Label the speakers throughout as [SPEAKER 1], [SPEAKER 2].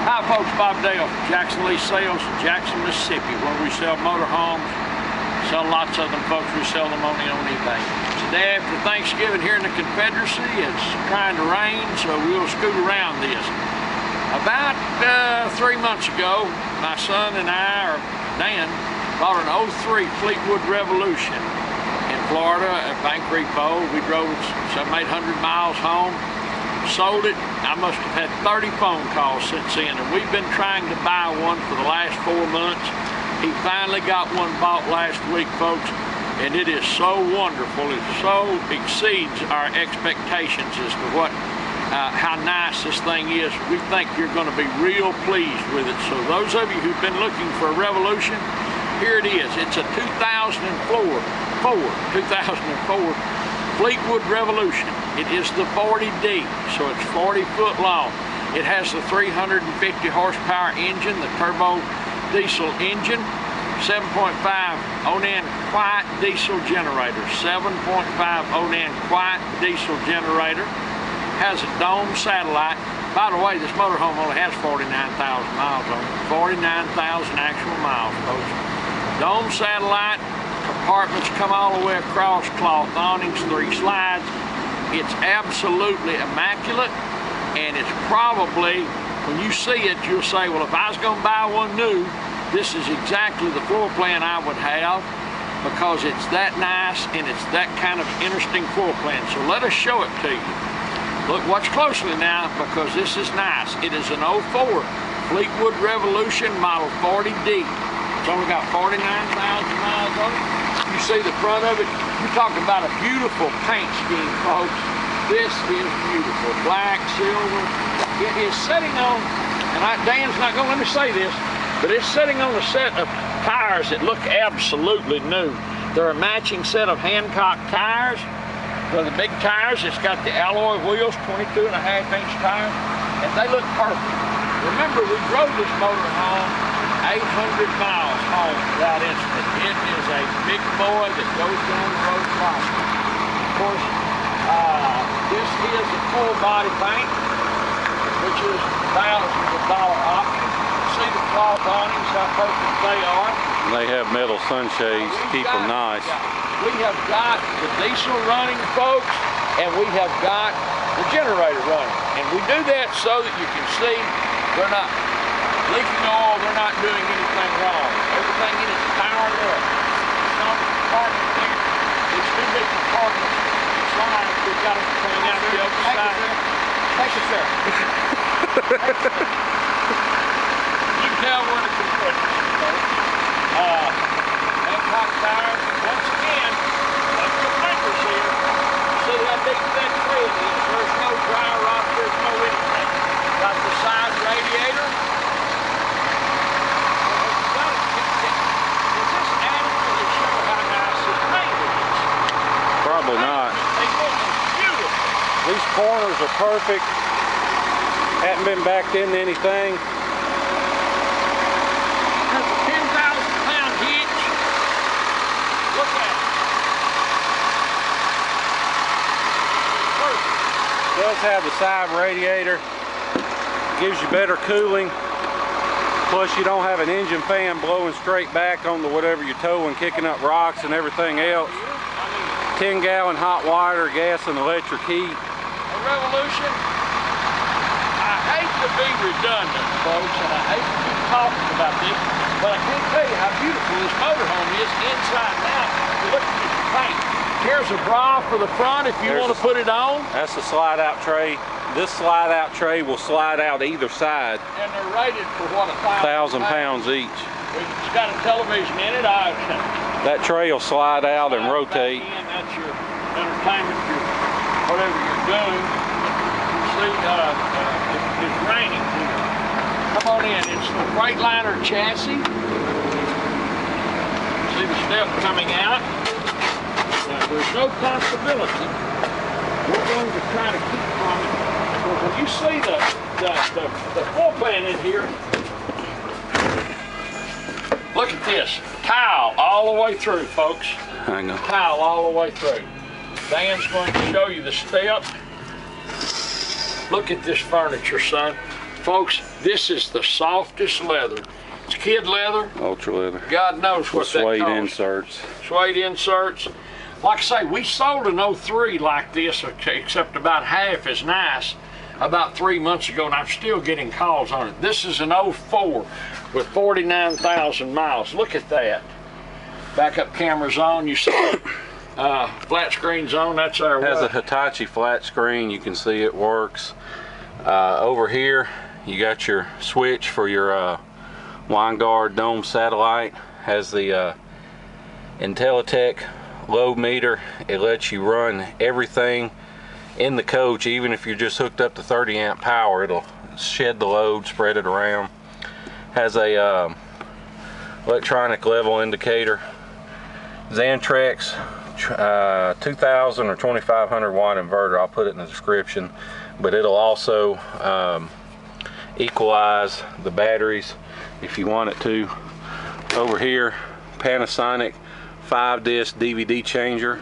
[SPEAKER 1] Hi folks, Bob Dale from Jackson Lee Sales in Jackson, Mississippi, where we sell motorhomes. Sell lots of them, folks. We sell them only on eBay. Today after Thanksgiving here in the Confederacy, it's trying to rain, so we'll scoot around this. About 3 months ago, my son and I, or Dan, bought an 03 Fleetwood Revolution in Florida at Bank Repo. We drove 700-800 miles home. Sold it. I must have had 30 phone calls since then, and we've been trying to buy one for the last 4 months. He finally got one bought last week, folks, and it is so wonderful. It so exceeds our expectations as to how nice this thing is. We think you're going to be real pleased with it. So those of you who've been looking for a Revolution, here it is. It's a 2004 Fleetwood Revolution. It is the 40D, so it's 40 foot long. It has the 350 horsepower engine, the turbo diesel engine, 7.5 Onan quiet diesel generator, 7.5 Onan quiet diesel generator. Has a dome satellite. By the way, this motorhome only has 49,000 miles on it. 49,000 actual miles, folks. Dome satellite. Compartments come all the way across, cloth awnings, 3 slides. It's absolutely immaculate, and it's probably, when you see it, you'll say, well, if I was going to buy one new, this is exactly the floor plan I would have, because it's that nice and it's that kind of interesting floor plan. So let us show it to you. Look, watch closely now, because this is nice. It is an 04 Fleetwood Revolution model 40D. It's only got 49,000 miles on it. You see the front of it. You're talking about a beautiful paint scheme, folks. This is beautiful. Black, silver. It is sitting on, and Dan's not going to let me say this, but it's sitting on a set of tires that look absolutely new. They're a matching set of Hancock tires. For the big tires, it's got the alloy wheels, 22.5-inch tires, and they look perfect. Remember, we drove this motor home 800 miles home without incident. It is a big boy that goes down the road faster. Of course, this is a full body paint, which is thousands of dollar option. See the cloth awnings, how perfect they are.
[SPEAKER 2] And they have metal sunshades to keep them nice.
[SPEAKER 1] We have got the diesel running, folks, and we have got the generator running. And we do that so that you can see they're not leaking oil, they're not doing anything wrong. Everything in it's powered up. Some compartment there, it's 2 big compartments. Slides, we've got them coming out the other side. Thank you, sir. You can tell we're in a Confederacy, folks. Hancock tires, once again, up the fingers here. See how big that tread is. There's no dry rot, there's no anything. Got the side radiator. Does this adequately show how nice this paint is?
[SPEAKER 2] Probably not.
[SPEAKER 1] They look beautiful.
[SPEAKER 2] These corners are perfect. Hadn't been backed into anything.
[SPEAKER 1] That's a 10,000-pound hitch. Look at it. Perfect.
[SPEAKER 2] It does have the side radiator. Gives you better cooling. Plus you don't have an engine fan blowing straight back onto whatever you're towing, kicking up rocks and everything else. 10-gallon hot water, gas and electric heat.
[SPEAKER 1] A Revolution. I hate to be redundant, folks, and I hate to keep talking about this, but I can't tell you how beautiful this motorhome is inside and out. Look at the paint. Here's a bra for the front if you want to put it on.
[SPEAKER 2] That's the slide-out tray. This slide-out tray will slide out either side.
[SPEAKER 1] And they're rated for what,
[SPEAKER 2] 1,000 pounds each.
[SPEAKER 1] It's got a television in it.
[SPEAKER 2] That tray will slide out and rotate.
[SPEAKER 1] That's your entertainment, whatever you're doing. See, it's raining here. Come on in. It's the Freightliner chassis. See the step coming out. Now, there's no possibility we're going to try to keep from it. But when you see the floor plan in here, look at this. Tile all the way through, folks.
[SPEAKER 2] Hang on.
[SPEAKER 1] Tile all the way through. Dan's going to show you the step. Look at this furniture, son. folks, this is the softest leather. It's kid leather.
[SPEAKER 2] Ultra leather.
[SPEAKER 1] God knows what that
[SPEAKER 2] Suede
[SPEAKER 1] costs.
[SPEAKER 2] inserts.
[SPEAKER 1] Suede inserts. Like I say, we sold an 03 like this, except about half as nice, about 3 months ago, and I'm still getting calls on it. This is an 04 with 49,000 miles. Look at that. Backup camera's on. You see it. Flat screen's on. That's our.
[SPEAKER 2] Has a Hitachi flat screen. You can see it works. Over here, you got your switch for your Winegard dome satellite. Has the Intelitech load meter. It lets you run everything in the coach, even if you're just hooked up to 30 amp power. It'll shed the load, spread it around. Has a electronic level indicator. Xantrex 2000 or 2500 watt inverter. I'll put it in the description, but it'll also equalize the batteries if you want it to. Over here, Panasonic 5-disc DVD changer.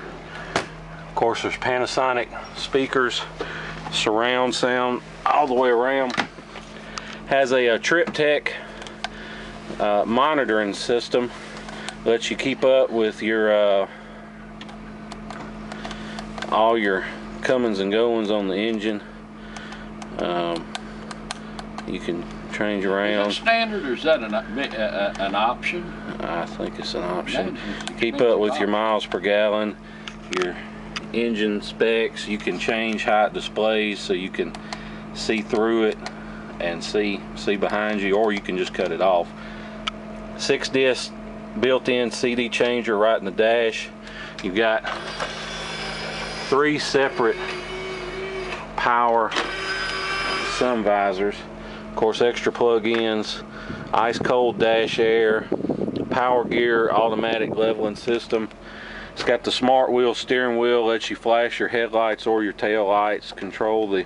[SPEAKER 2] Of course, there's Panasonic speakers, surround sound all the way around. Has a TripTech monitoring system. Lets you keep up with your all your comings and goings on the engine. You can change around.
[SPEAKER 1] Is that standard, or is that an option?
[SPEAKER 2] I think it's an option. Keep up with your miles per gallon, your engine specs. You can change height displays so you can see through it and see behind you, or you can just cut it off. 6-disc built-in CD changer right in the dash. You've got 3 separate power sun visors. Of course, extra plug-ins, ice cold dash air, power gear, automatic leveling system. It's got the smart wheel steering wheel, lets you flash your headlights or your tail lights, control the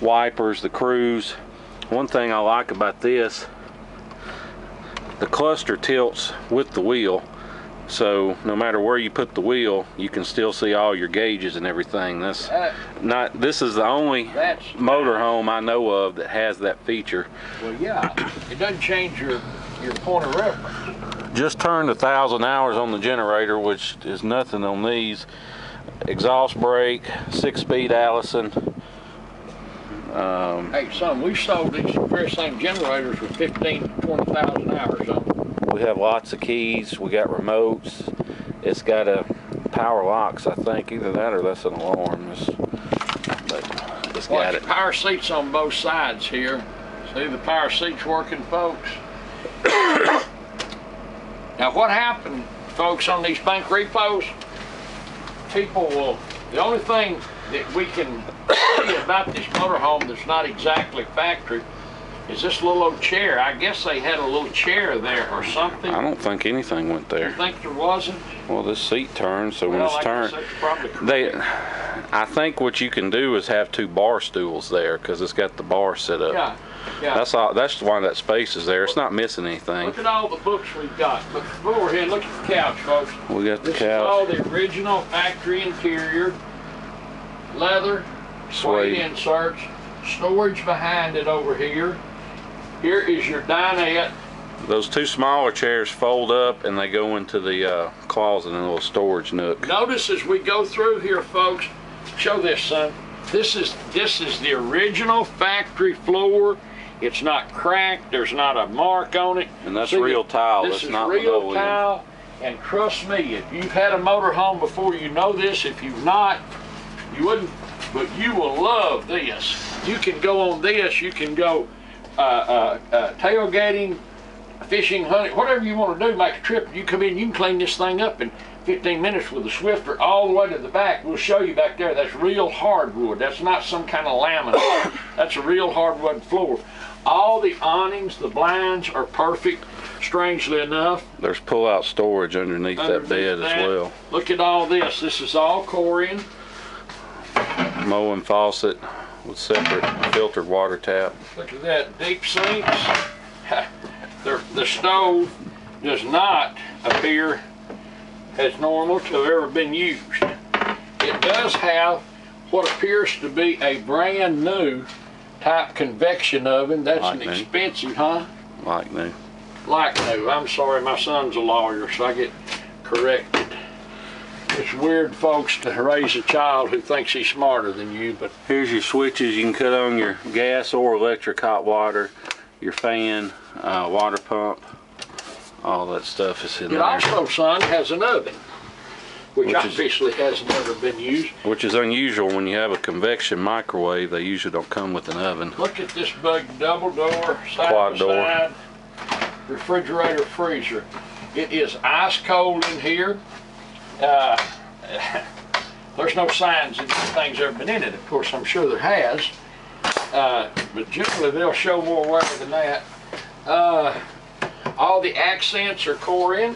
[SPEAKER 2] wipers, the cruise. One thing I like about this, the cluster tilts with the wheel, so no matter where you put the wheel, you can still see all your gauges and everything. This is the only motorhome I know of that has that feature.
[SPEAKER 1] Well, yeah, it doesn't change your point of reference.
[SPEAKER 2] Just turned 1,000 hours on the generator, which is nothing on these. Exhaust brake, 6-speed Allison.
[SPEAKER 1] Hey, son, we sold these very same generators with 15,000 to 20,000 hours on them.
[SPEAKER 2] We have lots of keys. We got remotes. It's got a power locks, I think. Either that or that's an alarm. But it's got it.
[SPEAKER 1] Power seats on both sides here. See the power seats working, folks? Now, what happened, folks, on these bank repos? People will. The only thing that we can see about this motorhome that's not exactly factory is this little old chair. I guess they had a little chair there or something.
[SPEAKER 2] I don't think anything went there.
[SPEAKER 1] You think there wasn't?
[SPEAKER 2] Well, this seat turns, so when it's turned, I think what you can do is have 2 bar stools there because it's got the bar set up.
[SPEAKER 1] Yeah. Yeah.
[SPEAKER 2] That's all. That's why that space is there. It's not missing anything.
[SPEAKER 1] Look at all the books we've got. Look over here. Look at the couch, folks.
[SPEAKER 2] We got the
[SPEAKER 1] this
[SPEAKER 2] couch.
[SPEAKER 1] Is all the original factory interior, leather, suede inserts, storage behind it over here. Here is your dinette.
[SPEAKER 2] Those 2 smaller chairs fold up and they go into the closet in a little storage nook.
[SPEAKER 1] Notice as we go through here, folks. Show this, son. This is the original factory floor. It's not cracked. There's not a mark on it.
[SPEAKER 2] And that's real tile.
[SPEAKER 1] This is real tile. And trust me, if you've had a motorhome before, you know this. If you've not, you wouldn't. But you will love this. You can go on this. You can go tailgating, fishing, hunting, whatever you want to do. Make a trip. You come in. You can clean this thing up in 15 minutes with a Swiffer all the way to the back. We'll show you back there. That's real hardwood. That's not some kind of laminate. That's a real hardwood floor. All the awnings, the blinds are perfect, strangely enough.
[SPEAKER 2] There's pull-out storage underneath that bed as well.
[SPEAKER 1] Look at all this. This is all Corian.
[SPEAKER 2] Mowing faucet with separate filtered water tap.
[SPEAKER 1] Look at that. Deep sinks. The stove does not appear as normal to have ever been used. It does have what appears to be a brand new type convection oven. That's
[SPEAKER 2] Like
[SPEAKER 1] an
[SPEAKER 2] new.
[SPEAKER 1] expensive, huh?
[SPEAKER 2] Like new.
[SPEAKER 1] Like new. I'm sorry, my son's a lawyer, so I get corrected. It's weird, folks, to raise a child who thinks he's smarter than you, but
[SPEAKER 2] Here's your switches. You can cut on your gas or electric hot water, your fan, water pump. All that stuff is in
[SPEAKER 1] it
[SPEAKER 2] there.
[SPEAKER 1] also, son, has an oven, which
[SPEAKER 2] Which is-
[SPEAKER 1] obviously has never been used.
[SPEAKER 2] Which is unusual when you have a convection microwave. They usually don't come with an oven.
[SPEAKER 1] Look at this big double door, side
[SPEAKER 2] Quad
[SPEAKER 1] by
[SPEAKER 2] door.
[SPEAKER 1] side, refrigerator, freezer. It is ice cold in here. There's no signs that anything's ever been in it. Of course, I'm sure there has. But generally, they'll show more wear than that. All the accents are Corian.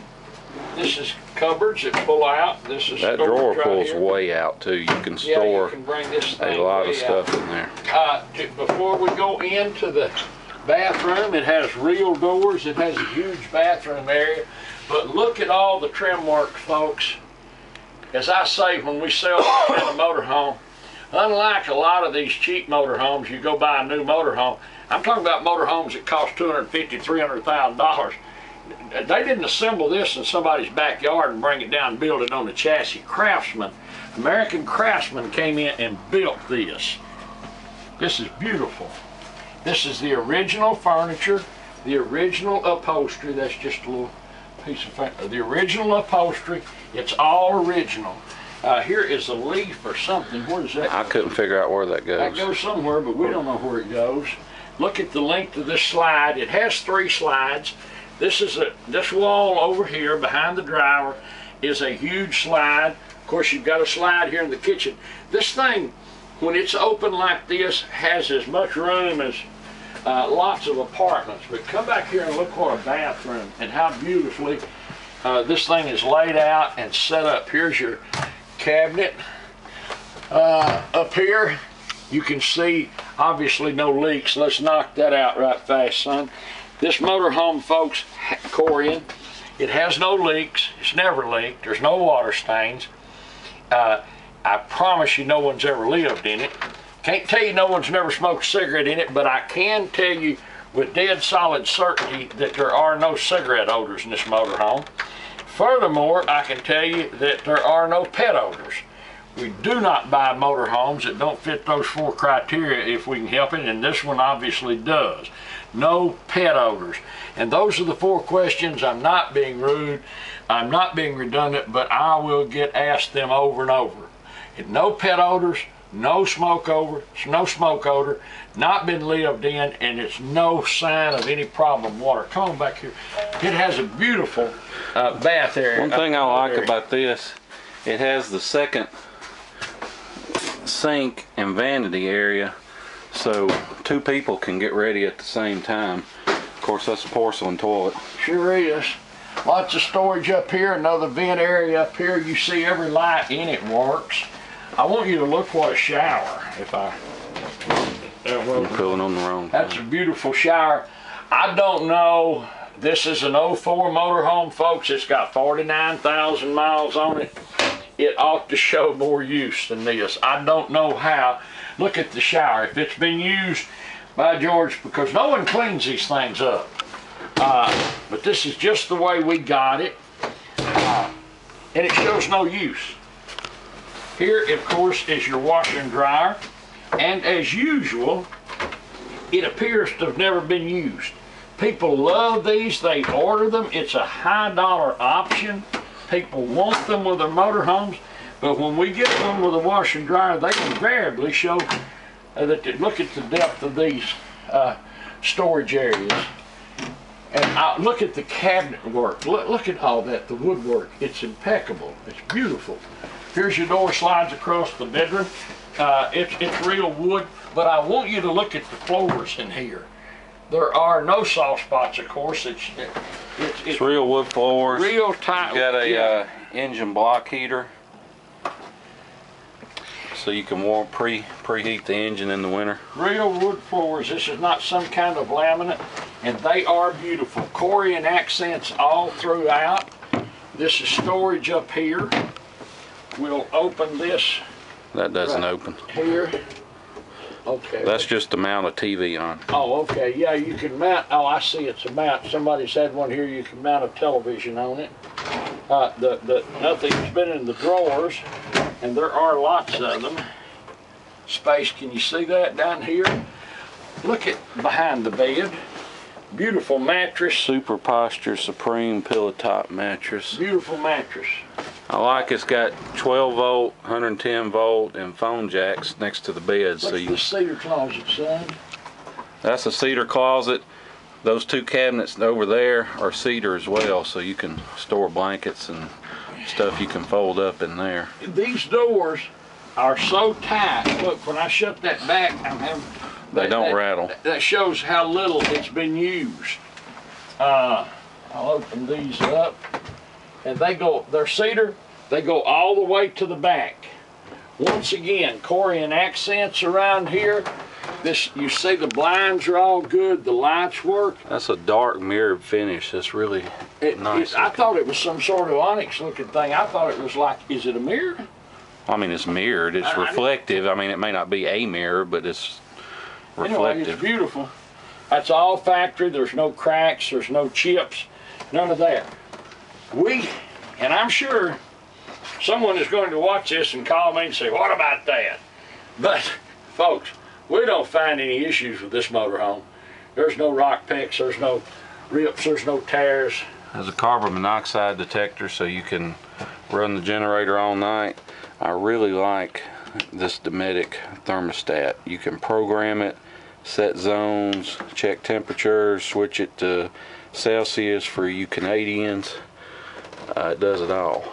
[SPEAKER 1] This is cupboards that pull out. This is
[SPEAKER 2] That
[SPEAKER 1] storage
[SPEAKER 2] drawer
[SPEAKER 1] right
[SPEAKER 2] pulls
[SPEAKER 1] here.
[SPEAKER 2] way out too. You can
[SPEAKER 1] Yeah,
[SPEAKER 2] store
[SPEAKER 1] you can bring this
[SPEAKER 2] a
[SPEAKER 1] thing
[SPEAKER 2] lot
[SPEAKER 1] way
[SPEAKER 2] of stuff in there.
[SPEAKER 1] Before we go into the bathroom, it has real doors. It has a huge bathroom area. But look at all the trim work, folks. As I say, when we sell in a motorhome, unlike a lot of these cheap motorhomes, you go buy a new motorhome. I'm talking about motorhomes that cost $250,000, $300,000. They didn't assemble this in somebody's backyard and bring it down and build it on the chassis. Craftsmen, American craftsmen came in and built this. This is beautiful. This is the original furniture, the original upholstery. That's just a little piece of furniture. The original upholstery. It's all original. Here is a leaf or something. Where does that go?
[SPEAKER 2] I couldn't figure out where that
[SPEAKER 1] That
[SPEAKER 2] goes.
[SPEAKER 1] goes somewhere, but we don't know where it goes. Look at the length of this slide. It has 3 slides. This wall over here behind the driver is a huge slide. Of course, you've got a slide here in the kitchen. This thing, when it's open like this, has as much room as lots of apartments. But come back here and look what a bathroom and how beautifully this thing is laid out and set up. Here's your cabinet. Up here, you can see obviously no leaks. Let's knock that out right fast, son. This motorhome, folks, Corian, it has no leaks. It's never leaked. There's no water stains. I promise you no one's ever lived in it. Can't tell you no one's never smoked a cigarette in it, but I can tell you with dead solid certainty that there are no cigarette odors in this motorhome. Furthermore, I can tell you that there are no pet odors. We do not buy motorhomes that don't fit those 4 criteria if we can help it, and this one obviously does. No pet odors. And those are the 4 questions. I'm not being rude, I'm not being redundant, but I will get asked them over and over. No pet odors, no smoke odor, not been lived in, and it's no sign of any problem with water. Come on back here. It has a beautiful bath area.
[SPEAKER 2] One thing I like about this, it has the second sink and vanity area, so 2 people can get ready at the same time. Of course, that's a porcelain toilet.
[SPEAKER 1] Sure is. Lots of storage up here, another vent area up here. You see every light in it works. I want you to look what a shower.
[SPEAKER 2] You're pulling on the wrong
[SPEAKER 1] That's a
[SPEAKER 2] thing.
[SPEAKER 1] beautiful shower. I don't know. This is an 04 motorhome, folks. It's got 49,000 miles on it. It ought to show more use than this. I don't know how. Look at the shower. If it's been used by George, because no one cleans these things up. But this is just the way we got it. And it shows no use. Here, of course, is your washer and dryer. And as usual, it appears to have never been used. People love these. They order them. It's a high-dollar option. People want them with their motorhomes. But when we get one with a washer and dryer, they invariably show that they look at the depth of these storage areas. And look at the cabinet work. Look at all that, the woodwork. It's impeccable. It's beautiful. Here's your door slides across the bedroom. It's real wood, but I want you to look at the floors in here. There are no soft spots, of course. It's
[SPEAKER 2] real wood floors.
[SPEAKER 1] Real tight.
[SPEAKER 2] You got a engine block heater, so you can preheat the engine in the winter.
[SPEAKER 1] Real wood floors. This is not some kind of laminate, and they are beautiful. Corian accents all throughout. This is storage up here. We'll open this.
[SPEAKER 2] That doesn't open.
[SPEAKER 1] Here. Okay.
[SPEAKER 2] That's just to mount a TV on.
[SPEAKER 1] Oh, okay. Yeah, you can mount. Oh, I see. It's a mount. Somebody's had one here. You can mount a television on it. Nothing's been in the drawers, and there are lots of them. Space. Can you see that down here? Look at behind the bed. Beautiful mattress.
[SPEAKER 2] Super Posture Supreme Pillow Top Mattress.
[SPEAKER 1] Beautiful mattress.
[SPEAKER 2] I like it's got 12 volt, 110 volt, and phone jacks next to the bed.
[SPEAKER 1] Look at the cedar closet, son.
[SPEAKER 2] That's a cedar closet. Those two cabinets over there are cedar as well, so you can store blankets and stuff you can fold up in there.
[SPEAKER 1] These doors are so tight. Look, when I shut that back, I'm having...
[SPEAKER 2] They don't rattle.
[SPEAKER 1] That shows how little it's been used. I'll open these up. And they're cedar, they go all the way to the back. Once again, Corian accents around here. You see the blinds are all good, the lights work.
[SPEAKER 2] That's a dark mirrored finish. That's really nice.
[SPEAKER 1] I thought it was some sort of onyx looking thing. I thought it was like, is it a mirror?
[SPEAKER 2] I mean, it's mirrored, it's reflective. I mean, it may not be a mirror, but it's reflective.
[SPEAKER 1] Anyway, it's beautiful. That's all factory. There's no cracks, there's no chips, none of that. And I'm sure someone is going to watch this and call me and say, what about that? But, folks, we don't find any issues with this motorhome. There's no rock picks, there's no rips, there's no tears.
[SPEAKER 2] There's a carbon monoxide detector so you can run the generator all night. I really like this Dometic thermostat. You can program it, set zones, check temperatures, switch it to Celsius for you Canadians. It does it all.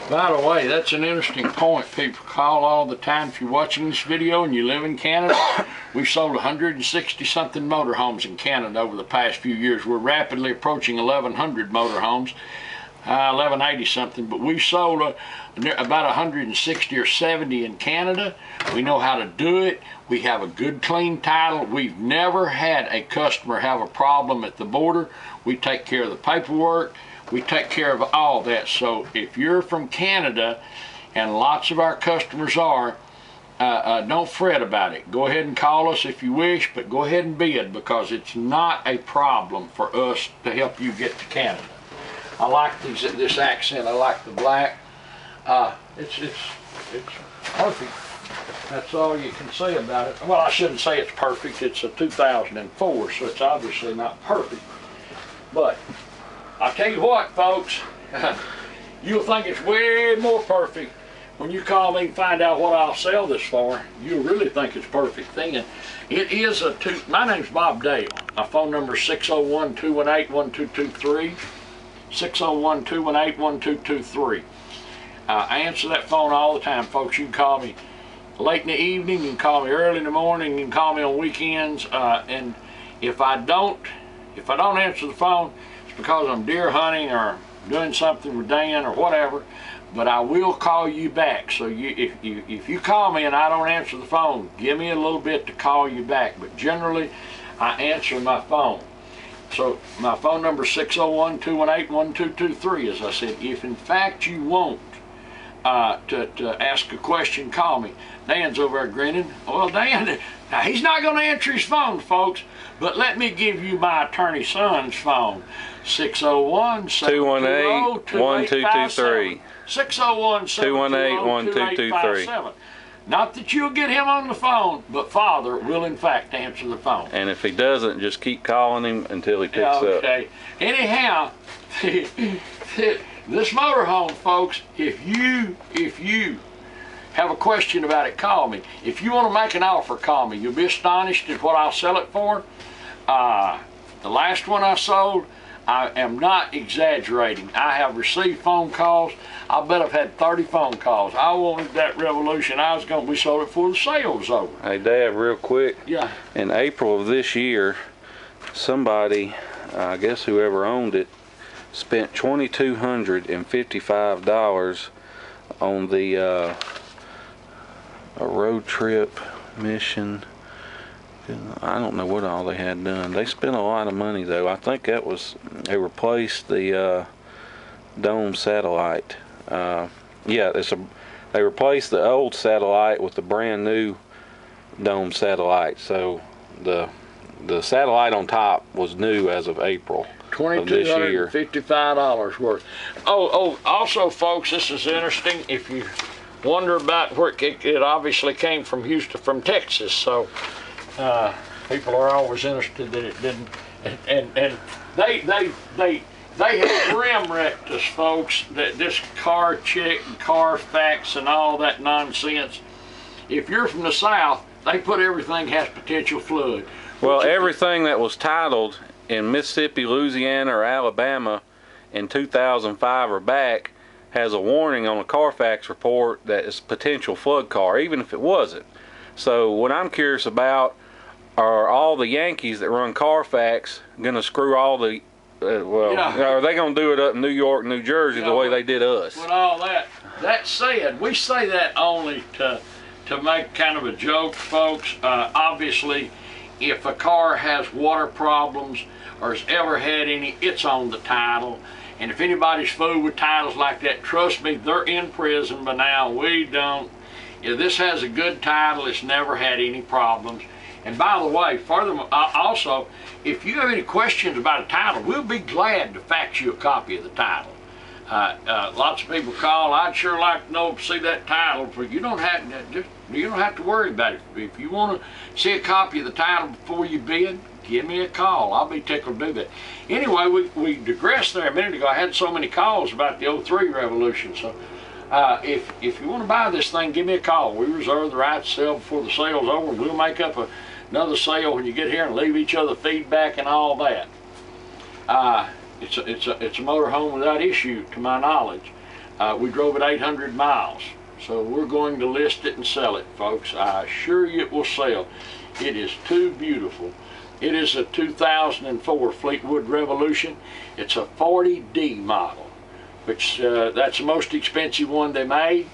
[SPEAKER 1] By the way, that's an interesting point. People call all the time. If you're watching this video and you live in Canada, we've sold 160 something motorhomes in Canada over the past few years. We're rapidly approaching 1,100 motorhomes, 1,180 something, but we sold about 160 or 70 in Canada. We know how to do it. We have a good clean title. We've never had a customer have a problem at the border. We take care of the paperwork. We take care of all that. So if you're from Canada, and lots of our customers are, don't fret about it. Go ahead and call us if you wish, but go ahead and bid, because it's not a problem for us to help you get to Canada. I like this accent. I like the black. It's perfect. That's all you can say about it. Well, I shouldn't say it's perfect. It's a 2004, so it's obviously not perfect. But I'll tell you what, folks, you'll think it's way more perfect when you call me and find out what I'll sell this for. You'll really think it's perfect thing. And it is my name's Bob Dale. My phone number is 601-218-1223. 601-218-1223. I answer that phone all the time, folks. You can call me late in the evening, you can call me early in the morning, you can call me on weekends, and if I don't answer the phone, it's because I'm deer hunting or doing something with Dan or whatever, but I will call you back. So if you call me and I don't answer the phone, give me a little bit to call you back, but generally I answer my phone. So my phone number is 601-218-1223. As I said, if in fact you want to ask a question, call me. Dan's over there grinning. Well, Dan, now he's not going to answer his phone, folks, but let me give you my attorney son's phone. 601-218-1223. 601-218-1223. Not that you'll get him on the phone, but Father will in fact answer the phone.
[SPEAKER 2] And if he doesn't, just keep calling him until he picks up.
[SPEAKER 1] Okay. Anyhow, this motorhome, folks, if you have a question about it, call me. If you want to make an offer, call me. You'll be astonished at what I'll sell it for. The last one I sold, I am not exaggerating. I have received phone calls. I bet I've had 30 phone calls. I wanted that Revolution. We sold it before the sale was over.
[SPEAKER 2] Hey, Dad, real quick.
[SPEAKER 1] Yeah.
[SPEAKER 2] In April of this year, somebody, I guess whoever owned it, spent $2,255 on the a road trip mission. I don't know what all they had done. They spent a lot of money though. I think that was, they replaced the dome satellite. Yeah, they replaced the old satellite with the brand new dome satellite. So the satellite on top was new as of April of this year.
[SPEAKER 1] $2,255 worth. Also, folks, this is interesting. If you wonder about where it obviously came from Houston, from Texas. So people are always interested that it didn't. And they have rim wrecked us, folks. That this car check and Carfax and all that nonsense. If you're from the South, they put everything has potential flood.
[SPEAKER 2] Well, everything that was titled in Mississippi, Louisiana, or Alabama in 2005 or back has a warning on a Carfax report that it's potential flood car, even if it wasn't. So what I'm curious about are all the Yankees that run Carfax going to screw all the, are they going to do it up in New York, New Jersey the way they did us?
[SPEAKER 1] With all that said, we say that only to make kind of a joke, folks. Obviously, if a car has water problems or has ever had any, it's on the title. And if anybody's fooled with titles like that, trust me, they're in prison by now. We don't. If this has a good title, it's never had any problems. And by the way, furthermore, also, if you have any questions about a title, we'll be glad to fax you a copy of the title. Lots of people call. I'd sure like to know, see that title, but you don't have to worry about it. If you want to see a copy of the title before you bid, give me a call. I'll be tickled to do that. Anyway, we digressed there a minute ago. I had so many calls about the 03 Revolution. So if you want to buy this thing, give me a call. We reserve the right to sell before the sale's over. We'll make up another sale when you get here and leave each other feedback and all that. It's a motorhome without issue, to my knowledge. We drove it 800 miles. So we're going to list it and sell it, folks. I assure you it will sell. It is too beautiful. It is a 2004 Fleetwood Revolution. It's a 40D model, which that's the most expensive one they made.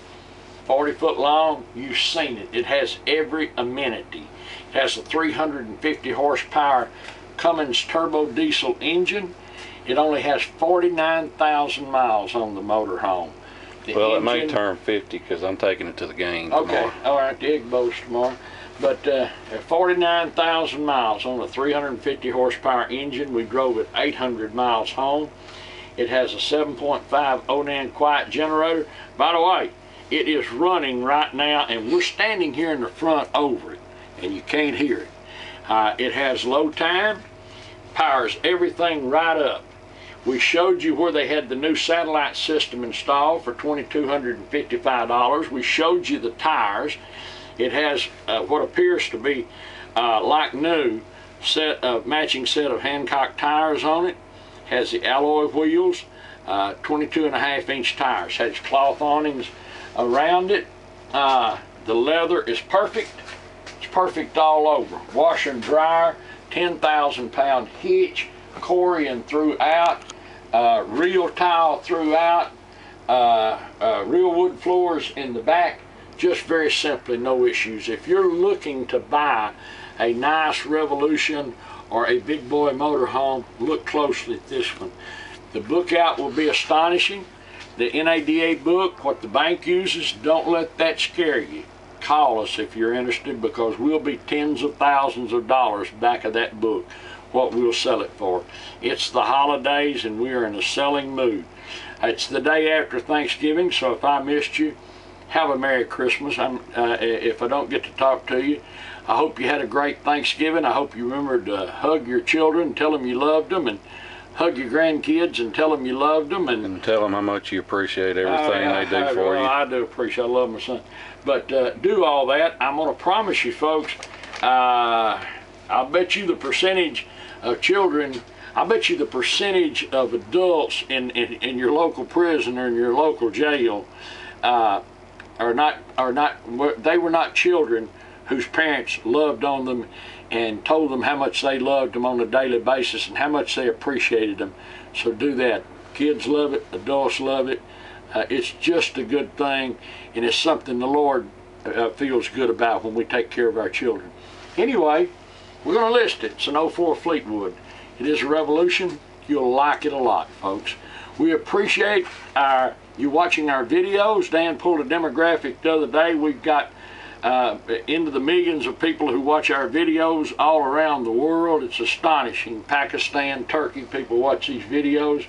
[SPEAKER 1] 40 foot long. You've seen it. It has every amenity. It has a 350 horsepower Cummins turbo diesel engine. It only has 49,000 miles on the motorhome.
[SPEAKER 2] Well, it may turn 50 because I'm taking it to the game tomorrow.
[SPEAKER 1] Okay, all right, the Egg Bow's tomorrow. But 49,000 miles on a 350 horsepower engine. We drove it 800 miles home. It has a 7.5 Onan quiet generator. By the way, it is running right now, and we're standing here in the front over it, and you can't hear it. It has low time, powers everything right up. We showed you where they had the new satellite system installed for $2,255. We showed you the tires. It has what appears to be like new matching set of Hancock tires on it. Has the alloy wheels, 22.5-inch tires. Has cloth awnings around it. The leather is perfect. It's perfect all over. Washer and dryer, 10,000-pound hitch, Corian throughout, real tile throughout, real wood floors in the back. Just very simply, no issues. If you're looking to buy a nice Revolution or a big boy motorhome, look closely at this one. The book out will be astonishing. The NADA book, what the bank uses, don't let that scare you. Call us if you're interested, because we'll be tens of thousands of dollars back of that book, what we'll sell it for. It's the holidays and we are in a selling mood. It's the day after Thanksgiving, so if I missed you, have a Merry Christmas. If I don't get to talk to you, I hope you had a great Thanksgiving. I hope you remembered to hug your children, tell them you loved them, and hug your grandkids and tell them you loved them. And tell them
[SPEAKER 2] how much you appreciate everything they do for you.
[SPEAKER 1] I do appreciate I love my son. But do all that. I'm going to promise you, folks, I'll bet you the percentage of children, I bet you the percentage of adults in your local prison or in your local jail they were not children whose parents loved on them and told them how much they loved them on a daily basis and how much they appreciated them. So do that. Kids love it, adults love it. It's just a good thing, and it's something the Lord feels good about when we take care of our children. Anyway, we're going to list it. It's an 04 Fleetwood. It is a Revolution. You'll like it a lot, folks. We appreciate you watching our videos. Dan pulled a demographic the other day. We've got into the millions of people who watch our videos all around the world. It's astonishing. Pakistan, Turkey, people watch these videos.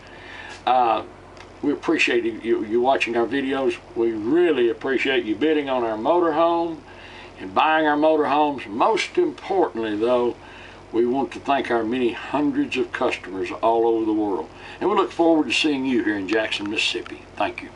[SPEAKER 1] We appreciate you watching our videos. We really appreciate you bidding on our motorhome and buying our motorhomes. Most importantly, though, we want to thank our many hundreds of customers all over the world. And we look forward to seeing you here in Jackson, Mississippi. Thank you.